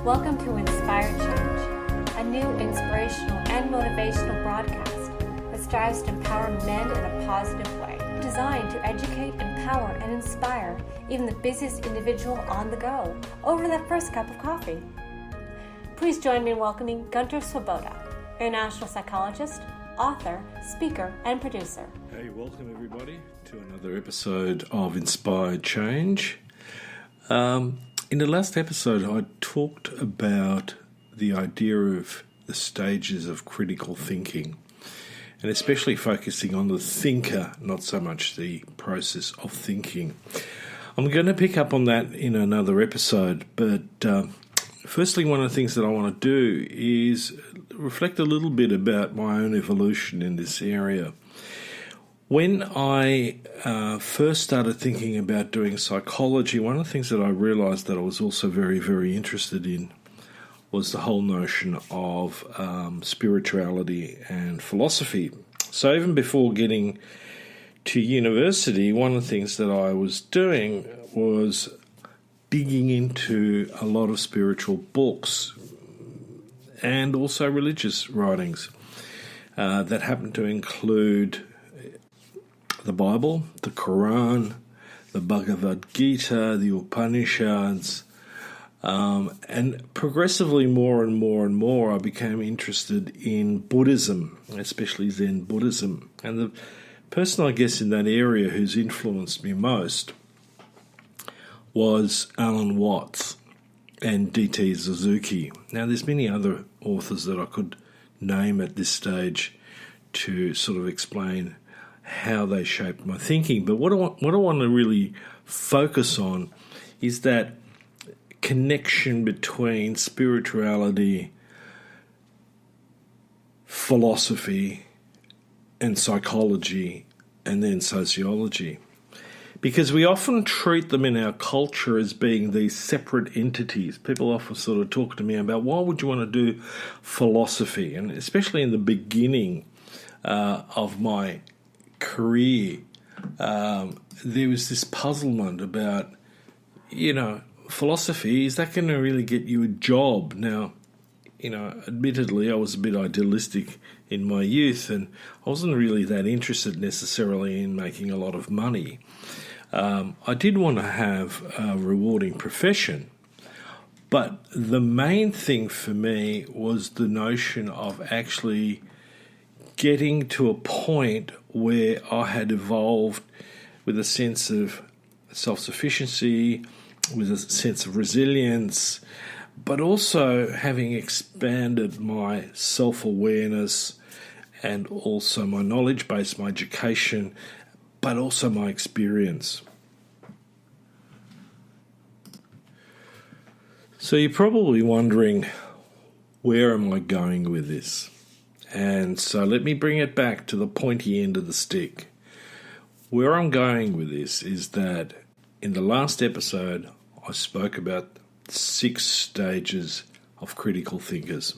Welcome to Inspired Change, a new inspirational and motivational broadcast that strives to empower men in a positive way, designed to educate, empower, and inspire even the busiest individual on the go over that first cup of coffee. Please join me in welcoming Gunter, international psychologist, author, speaker, and producer. Hey, welcome everybody to another episode of Inspired Change. In the last episode, I talked about the idea of the stages of critical thinking, and especially focusing on the thinker, not so much the process of thinking. I'm going to pick up on that in another episode, but firstly, one of the things that I want to do is reflect a little bit about my own evolution in this area. When I first started thinking about doing psychology, one of the things that I realized that I was also very, very interested in was the whole notion of spirituality and philosophy. So even before getting to university, one of the things that I was doing was digging into a lot of spiritual books and also religious writings that happened to include the Bible, the Quran, the Bhagavad Gita, the Upanishads, and progressively more and more I became interested in Buddhism, especially Zen Buddhism. And the person, I guess, in that area who's influenced me most was Alan Watts and D.T. Suzuki. Now, there's many other authors that I could name at this stage to sort of explain how they shaped my thinking. But what I want to really focus on is that connection between spirituality, philosophy, and psychology, and then sociology. Because we often treat them in our culture as being these separate entities. People often sort of talk to me about, why would you want to do philosophy? And especially in the beginning of my career, there was this puzzlement about, philosophy, is that going to really get you a job? Now, admittedly, I was a bit idealistic in my youth, and I wasn't really that interested necessarily in making a lot of money. I did want to have a rewarding profession, but the main thing for me was the notion of actually getting to a point where I had evolved with a sense of self-sufficiency, with a sense of resilience, but also having expanded my self-awareness and also my knowledge base, my education, but also my experience. So you're probably wondering, where am I going with this? And so let me bring it back to the pointy end of the stick. Where I'm going with this is that in the last episode, I spoke about 6 stages of critical thinkers.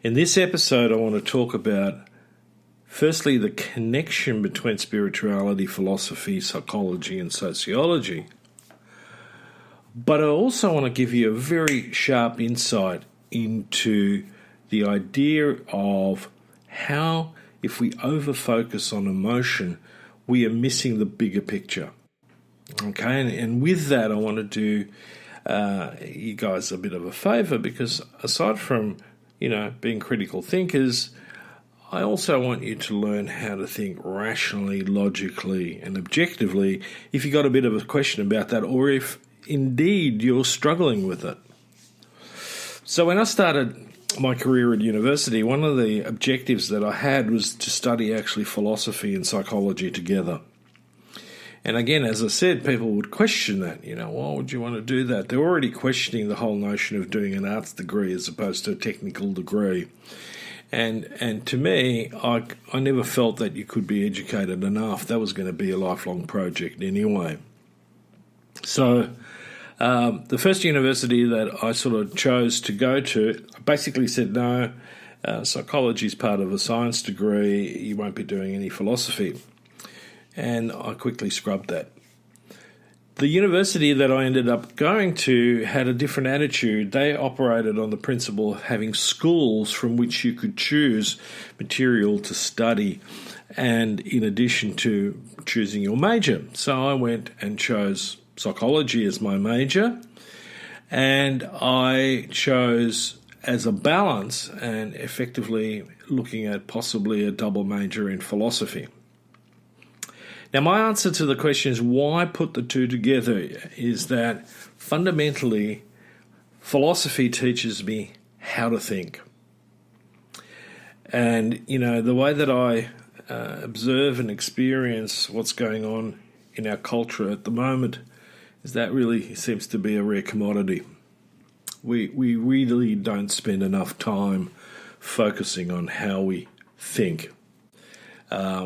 In this episode, I want to talk about, firstly, the connection between spirituality, philosophy, psychology, and sociology. But I also want to give you a very sharp insight into the idea of how, if we over-focus on emotion, we are missing the bigger picture. Okay, and with that, I want to do you guys a bit of a favour, because aside from, being critical thinkers, I also want you to learn how to think rationally, logically, and objectively if you've got a bit of a question about that, or if indeed you're struggling with it. So when I started my career at university, one of the objectives that I had was to study actually philosophy and psychology together. And again, as I said, people would question that, why would you want to do that? They're already questioning the whole notion of doing an arts degree as opposed to a technical degree. And to me, I never felt that you could be educated enough. That was going to be a lifelong project anyway. So the first university that I sort of chose to go to basically said, no, psychology is part of a science degree, you won't be doing any philosophy. And I quickly scrubbed that. The university that I ended up going to had a different attitude. They operated on the principle of having schools from which you could choose material to study, and in addition to choosing your major. So I went and chose psychology as my major, and I chose as a balance and effectively looking at possibly a double major in philosophy. Now, my answer to the question is why put the two together is that fundamentally philosophy teaches me how to think. And, the way that I observe and experience what's going on in our culture at the moment is that really seems to be a rare commodity. We really don't spend enough time focusing on how we think.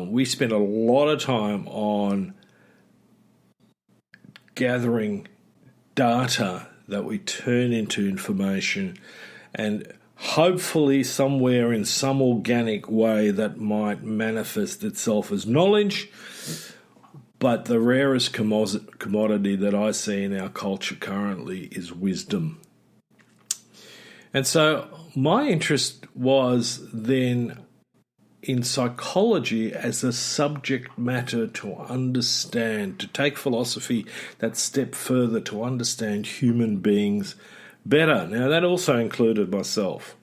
We spend a lot of time on gathering data that we turn into information, and hopefully somewhere in some organic way that might manifest itself as knowledge. But the rarest commodity that I see in our culture currently is wisdom. And so my interest was then in psychology as a subject matter to understand, to take philosophy that step further to understand human beings better. Now, that also included myself.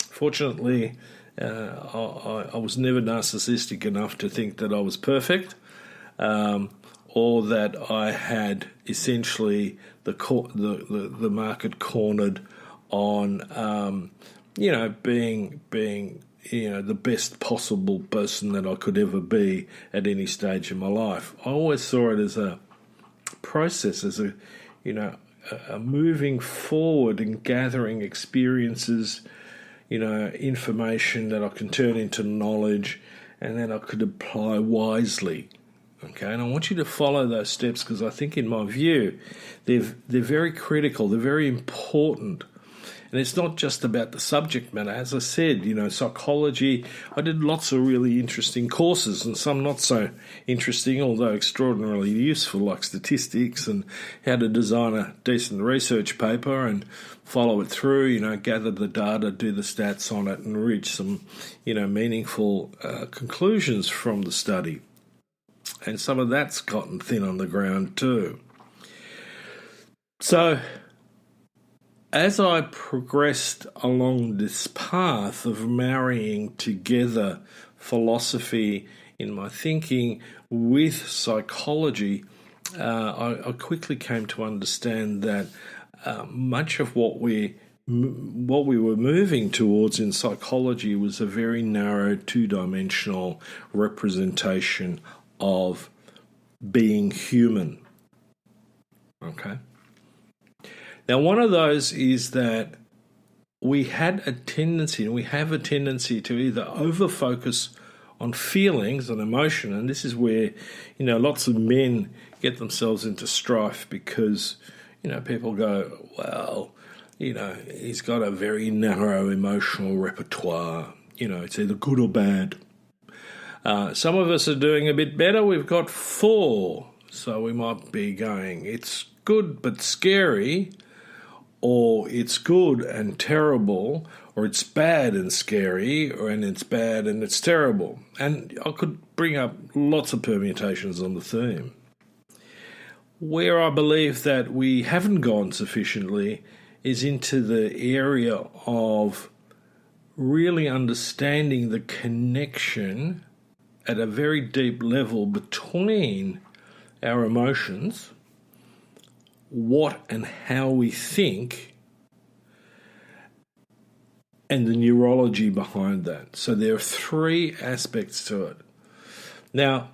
Fortunately, I was never narcissistic enough to think that I was perfect, or that I had essentially the market cornered on, being the best possible person that I could ever be at any stage in my life. I always saw it as a process, as a moving forward and gathering experiences, information that I can turn into knowledge, and then I could apply wisely. Okay, and I want you to follow those steps because I think, in my view, they're very critical. They're very important. And it's not just about the subject matter. As I said, psychology, I did lots of really interesting courses and some not so interesting, although extraordinarily useful, like statistics and how to design a decent research paper and follow it through, gather the data, do the stats on it and reach some, meaningful conclusions from the study. And some of that's gotten thin on the ground too. So, as I progressed along this path of marrying together philosophy in my thinking with psychology, I quickly came to understand that much of what we were moving towards in psychology was a very narrow, two-dimensional representation of being human. Okay? Now, one of those is that we have a tendency to either over-focus on feelings and emotion, and this is where, lots of men get themselves into strife because, people go, well, he's got a very narrow emotional repertoire. It's either good or bad. Some of us are doing a bit better. We've got 4, so we might be going, it's good but scary, or it's good and terrible, or it's bad and scary, and it's bad and it's terrible. And I could bring up lots of permutations on the theme. Where I believe that we haven't gone sufficiently is into the area of really understanding the connection at a very deep level between our emotions, what and how we think, and the neurology behind that. So there are 3 aspects to it. Now,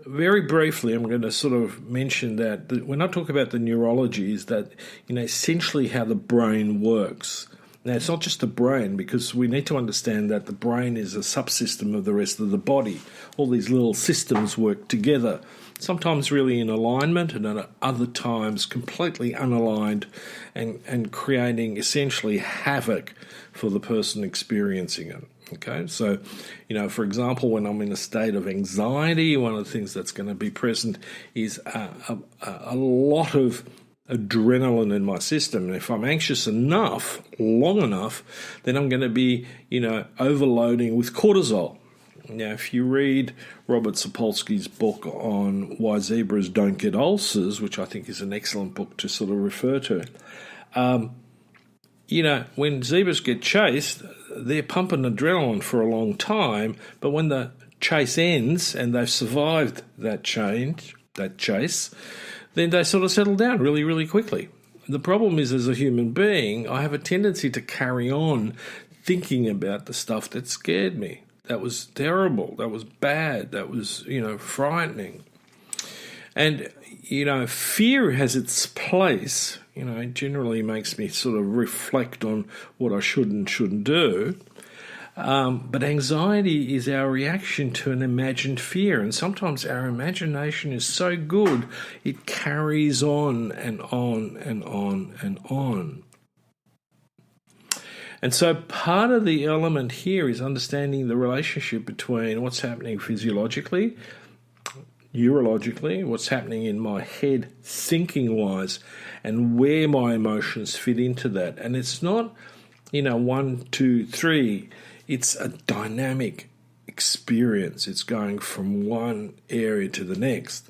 very briefly, I'm going to sort of mention that when I talk about the neurology, is that essentially how the brain works. Now, it's not just the brain, because we need to understand that the brain is a subsystem of the rest of the body. All these little systems work together, sometimes really in alignment and at other times completely unaligned and creating essentially havoc for the person experiencing it. Okay, so, for example, when I'm in a state of anxiety, one of the things that's going to be present is a lot of adrenaline in my system. And if I'm anxious enough, long enough, then I'm going to be, overloading with cortisol. Now, if you read Robert Sapolsky's book on why zebras don't get ulcers, which I think is an excellent book to sort of refer to, when zebras get chased, they're pumping adrenaline for a long time, but when the chase ends and they've survived that chase, then they sort of settle down really, really quickly. The problem is, as a human being, I have a tendency to carry on thinking about the stuff that scared me. That was terrible. That was bad. That was, frightening. And, fear has its place. It generally makes me sort of reflect on what I should and shouldn't do. But anxiety is our reaction to an imagined fear. And sometimes our imagination is so good, it carries on and on and on and on. And so part of the element here is understanding the relationship between what's happening physiologically, neurologically, what's happening in my head thinking-wise, and where my emotions fit into that. And it's not, 1, 2, 3. It's a dynamic experience. It's going from one area to the next.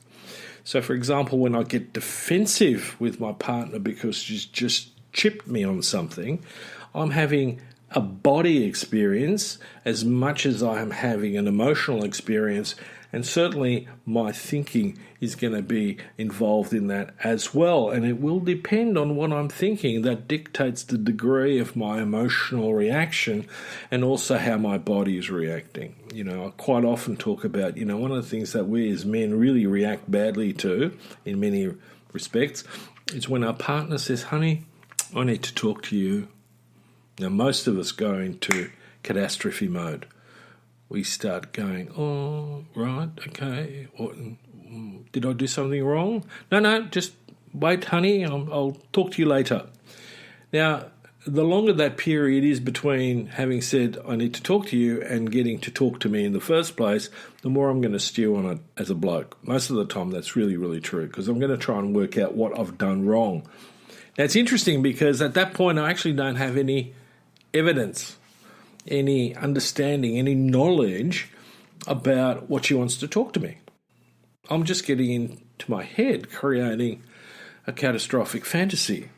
So, for example, when I get defensive with my partner because she's just chipped me on something, I'm having a body experience as much as I am having an emotional experience, and certainly my thinking is going to be involved in that as well. And it will depend on what I'm thinking. That dictates the degree of my emotional reaction and also how my body is reacting. I quite often talk about, one of the things that we as men really react badly to in many respects is when our partner says, "Honey, I need to talk to you." Now, most of us go into catastrophe mode. We start going, "Oh, right, okay. Did I do something wrong?" No, just wait, honey. I'll talk to you later. Now, the longer that period is between having said, "I need to talk to you," and getting to talk to me in the first place, the more I'm going to stew on it as a bloke. Most of the time, that's really, really true, because I'm going to try and work out what I've done wrong. Now, it's interesting because at that point, I actually don't have any evidence, any understanding, any knowledge about what she wants to talk to me. I'm just getting into my head, creating a catastrophic fantasy,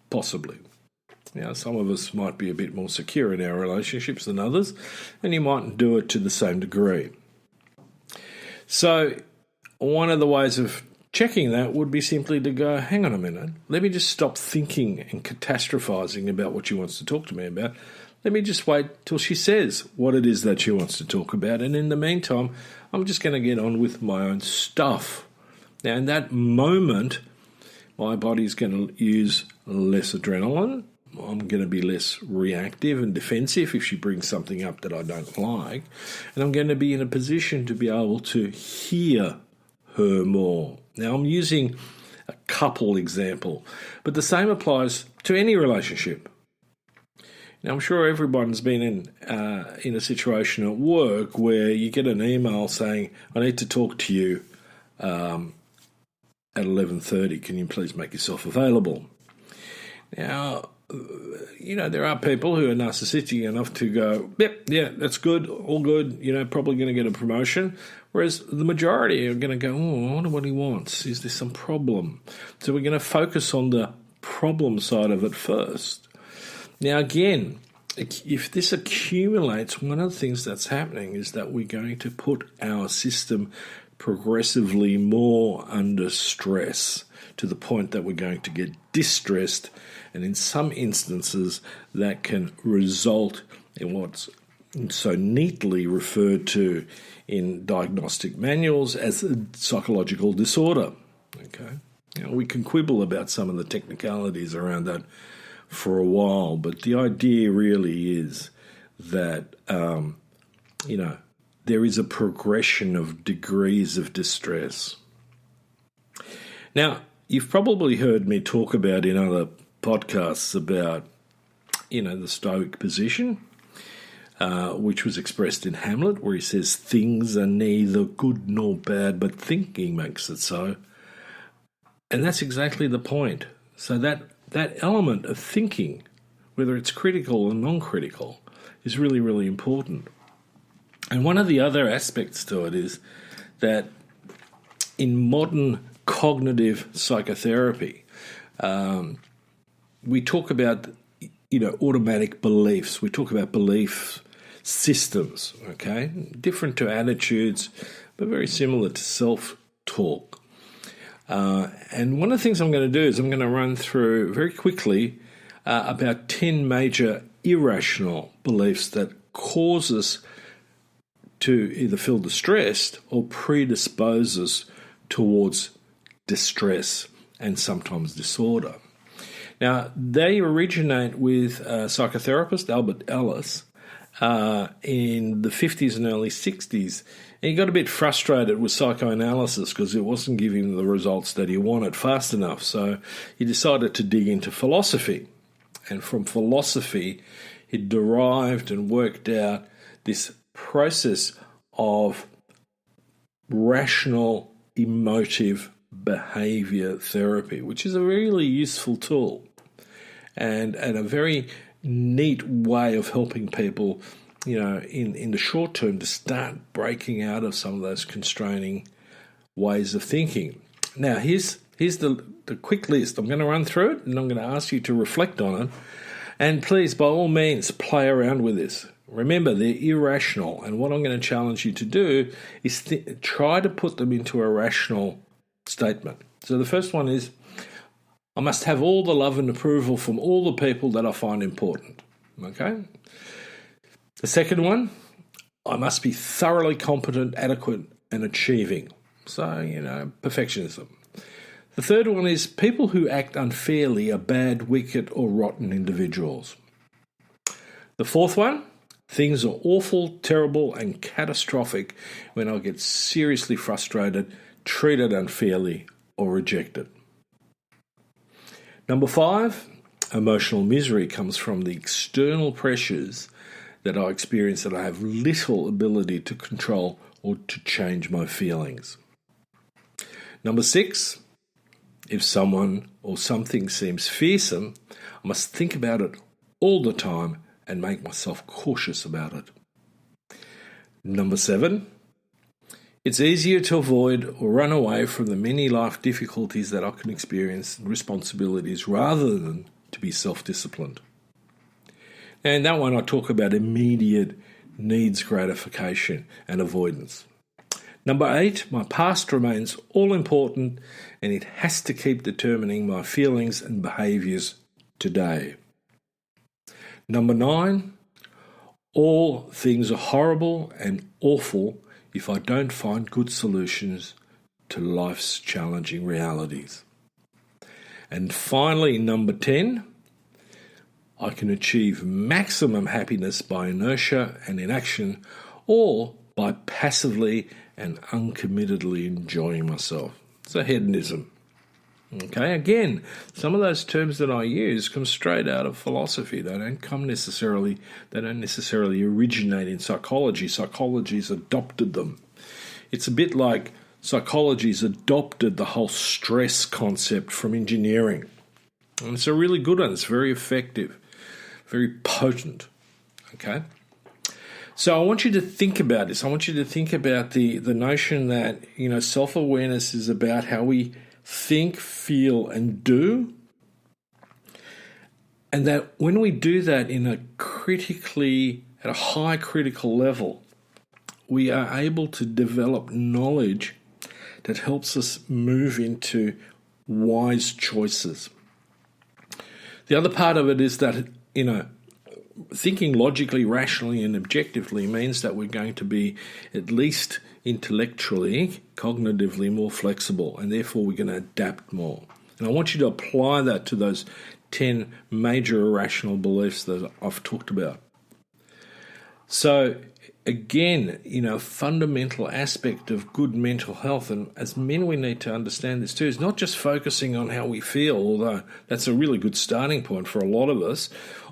possibly. Now, some of us might be a bit more secure in our relationships than others, and you mightn't do it to the same degree. So, one of the ways of checking that would be simply to go, hang on a minute, let me just stop thinking and catastrophizing about what she wants to talk to me about. Let me just wait till she says what it is that she wants to talk about. And in the meantime, I'm just going to get on with my own stuff. Now, in that moment, my body's going to use less adrenaline. I'm going to be less reactive and defensive if she brings something up that I don't like. And I'm going to be in a position to be able to hear her more. Now, I'm using a couple example, but the same applies to any relationship. Now, I'm sure everyone's been in a situation at work where you get an email saying, "I need to talk to you at 11:30. Can you please make yourself available?" Now, there are people who are narcissistic enough to go, "Yep, yeah, that's good, all good, probably going to get a promotion." Whereas the majority are going to go, "Oh, I wonder what he wants. Is there some problem?" So we're going to focus on the problem side of it first. Now, again, if this accumulates, one of the things that's happening is that we're going to put our system progressively more under stress to the point that we're going to get distressed, and in some instances that can result in what's so neatly referred to in diagnostic manuals as a psychological disorder. Okay, we can quibble about some of the technicalities around that for a while, but the idea really is that, there is a progression of degrees of distress. Now, you've probably heard me talk about in other podcasts about, the Stoic position, which was expressed in Hamlet, where he says, things are neither good nor bad, but thinking makes it so. And that's exactly the point. So that element of thinking, whether it's critical or non-critical, is really, really important. And one of the other aspects to it is that in modern cognitive psychotherapy, we talk about, automatic beliefs. We talk about belief systems, okay? Different to attitudes, but very similar to self-talk. And one of the things I'm going to do is I'm going to run through very quickly about 10 major irrational beliefs that cause us to either feel distressed or predispose us towards distress and sometimes disorder. Now, they originate with psychotherapist Albert Ellis in the 50s and early 60s. And he got a bit frustrated with psychoanalysis because it wasn't giving him the results that he wanted fast enough. So he decided to dig into philosophy. And from philosophy, he derived and worked out this process of rational emotive behavior therapy, which is a really useful tool and a very neat way of helping people, in the short term to start breaking out of some of those constraining ways of thinking. Now, here's the quick list. I'm going to run through it and I'm going to ask you to reflect on it. And please, by all means, play around with this. Remember, they're irrational, and what I'm going to challenge you to do is try to put them into a rational statement. So the first one is, I must have all the love and approval from all the people that I find important. Okay? The second one, I must be thoroughly competent, adequate, and achieving. So, perfectionism. The third one is, people who act unfairly are bad, wicked, or rotten individuals. The fourth one, things are awful, terrible, and catastrophic when I get seriously frustrated, treated unfairly, or rejected. Number 5, emotional misery comes from the external pressures that I experience that I have little ability to control or to change my feelings. Number 6, if someone or something seems fearsome, I must think about it all the time and make myself cautious about it. Number 7, it's easier to avoid or run away from the many life difficulties that I can experience and responsibilities rather than to be self-disciplined. And that one I talk about immediate needs gratification and avoidance. Number 8, my past remains all important and it has to keep determining my feelings and behaviours today. Number 9, all things are horrible and awful if I don't find good solutions to life's challenging realities. And finally, number 10, I can achieve maximum happiness by inertia and inaction or by passively and uncommittedly enjoying myself. So hedonism. Okay, again, some of those terms that I use come straight out of philosophy. They don't necessarily originate in psychology. Psychology's adopted them. It's a bit like psychology's adopted the whole stress concept from engineering. And it's a really good one. It's very effective, very potent. Okay? So I want you to think about this. I want you to think about the notion that, self-awareness is about how we think, feel, and do. And that when we do that at a high critical level, we are able to develop knowledge that helps us move into wise choices. The other part of it is that, thinking logically, rationally, and objectively means that we're going to be at least intellectually, cognitively more flexible, and therefore we're going to adapt more. And I want you to apply that to those 10 major irrational beliefs that I've talked about. So, again, a fundamental aspect of good mental health, and as men we need to understand this too, is not just focusing on how we feel, although that's a really good starting point for a lot of us,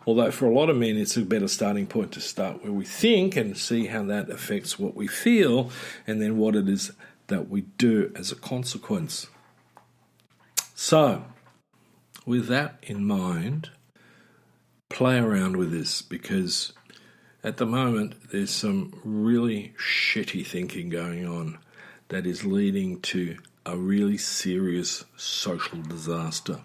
although for a lot of men it's a better starting point to start where we think and see how that affects what we feel, and then what it is that we do as a consequence. So, with that in mind, play around with this, because at the moment, there's some really shitty thinking going on that is leading to a really serious social disaster.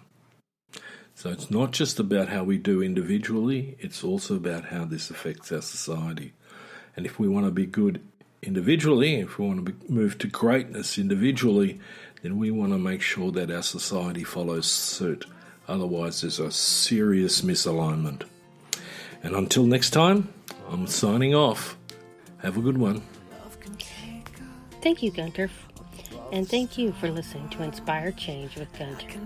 So it's not just about how we do individually, it's also about how this affects our society. And if we want to be good individually, if we want to move to greatness individually, then we want to make sure that our society follows suit. Otherwise, there's a serious misalignment. And until next time, I'm signing off. Have a good one. Thank you, Gunter. And thank you for listening to Inspire Change with Gunter.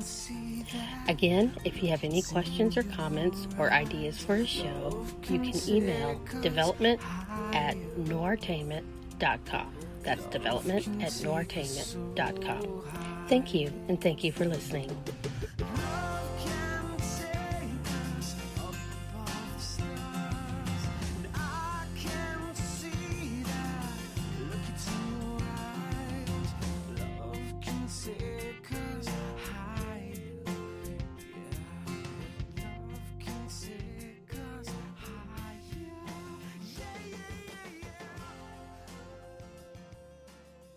Again, if you have any questions or comments or ideas for a show, you can email development@noirtainment.com. That's development@noirtainment.com. Thank you, and thank you for listening.